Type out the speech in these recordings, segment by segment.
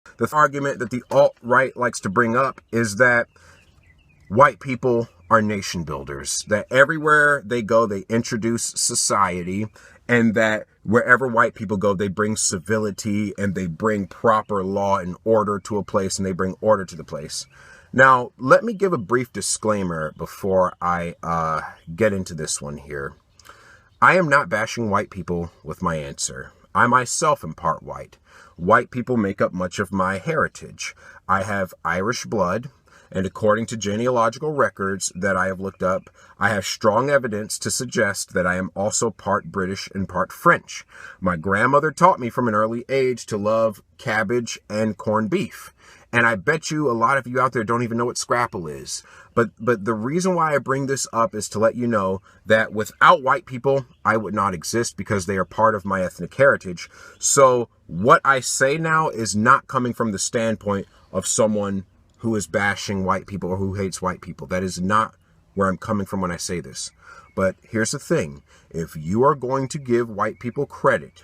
The argument that the alt-right likes to bring up is that white people are nation builders, that everywhere they go, they introduce society, and that wherever white people go, they bring civility and they bring proper law and order to a place, and they bring order to the place. Now, let me give a brief disclaimer before I get into this one here. I am not bashing white people with my answer. I myself am part white. White people make up much of my heritage. I have Irish blood, and according to genealogical records that I have looked up, I have strong evidence to suggest that I am also part British and part French. My grandmother taught me from an early age to love cabbage and corned beef. And I bet you a lot of you out there don't even know what scrapple is. But the reason why I bring this up is to let you know that without white people, I would not exist because they are part of my ethnic heritage. So what I say now is not coming from the standpoint of someone who is bashing white people or who hates white people. That is not where I'm coming from when I say this. But here's the thing. If you are going to give white people credit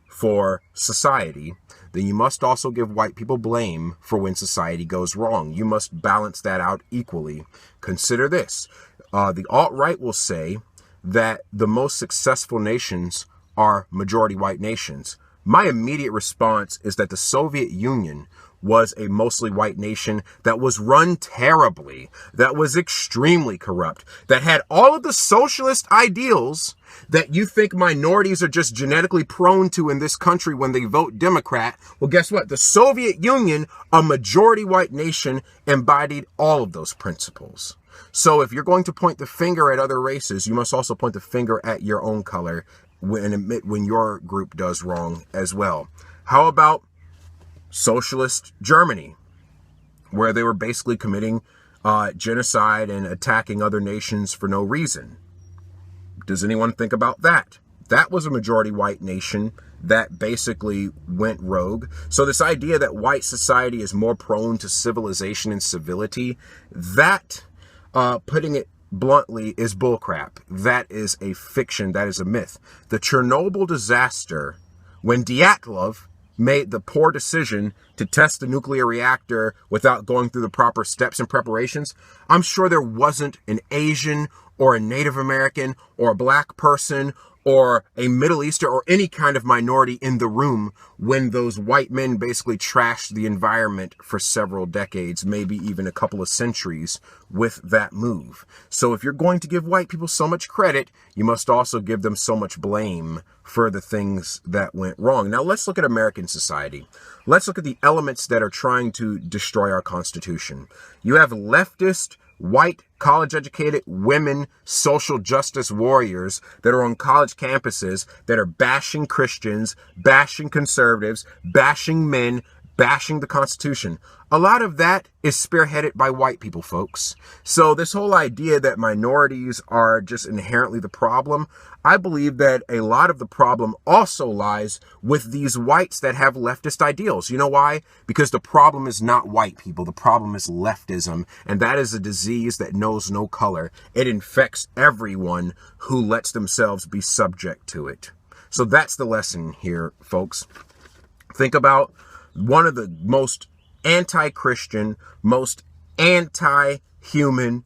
for society, then you must also give white people blame for when society goes wrong. You must balance that out equally. Consider this. The alt-right will say that the most successful nations are majority white nations. My immediate response is that the Soviet Union was a mostly white nation that was run terribly, that was extremely corrupt, that had all of the socialist ideals that you think minorities are just genetically prone to in this country when they vote Democrat. Well, guess what? The Soviet Union, a majority white nation, embodied all of those principles. So if you're going to point the finger at other races, you must also point the finger at your own color and admit when your group does wrong as well. How about socialist Germany, where they were basically committing genocide and attacking other nations for no reason? Does anyone think about that? That was a majority white nation that basically went rogue. So this idea that white society is more prone to civilization and civility, that, putting it bluntly, is bullcrap. That is a fiction. That is a myth. The Chernobyl disaster, when Dyatlov made the poor decision to test the nuclear reactor without going through the proper steps and preparations, I'm sure there wasn't an Asian or a Native American or a black person or a Middle Eastern or any kind of minority in the room when those white men basically trashed the environment for several decades, maybe even a couple of centuries with that move. So if you're going to give white people so much credit, you must also give them so much blame for the things that went wrong. Now let's look at American society. Let's look at the elements that are trying to destroy our Constitution. You have leftist, white, college-educated women, social justice warriors that are on college campuses that are bashing Christians, bashing conservatives, bashing men, bashing the Constitution. A lot of that is spearheaded by white people, folks. So this whole idea that minorities are just inherently the problem, I believe that a lot of the problem also lies with these whites that have leftist ideals. You know why? Because the problem is not white people. The problem is leftism. And that is a disease that knows no color. It infects everyone who lets themselves be subject to it. So that's the lesson here, folks. Think about one of the most anti-Christian, most anti-human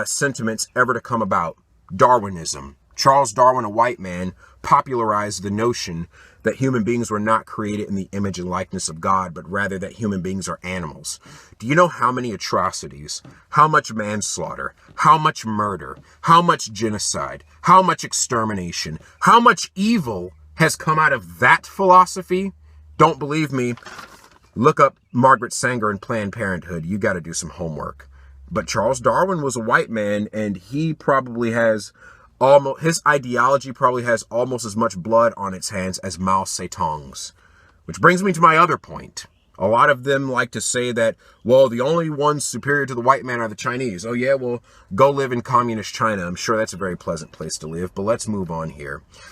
sentiments ever to come about: Darwinism. Charles Darwin, a white man, popularized the notion that human beings were not created in the image and likeness of God, but rather that human beings are animals. Do you know how many atrocities, how much manslaughter, how much murder, how much genocide, how much extermination, how much evil has come out of that philosophy? Don't believe me? Look up Margaret Sanger and Planned Parenthood. You got to do some homework. But Charles Darwin was a white man, and he probably has his ideology probably has almost as much blood on its hands as Mao Zedong's. Which brings me to my other point. A lot of them like to say that, well, the only ones superior to the white man are the Chinese. Oh yeah, well, go live in communist China. I'm sure that's a very pleasant place to live, but let's move on here.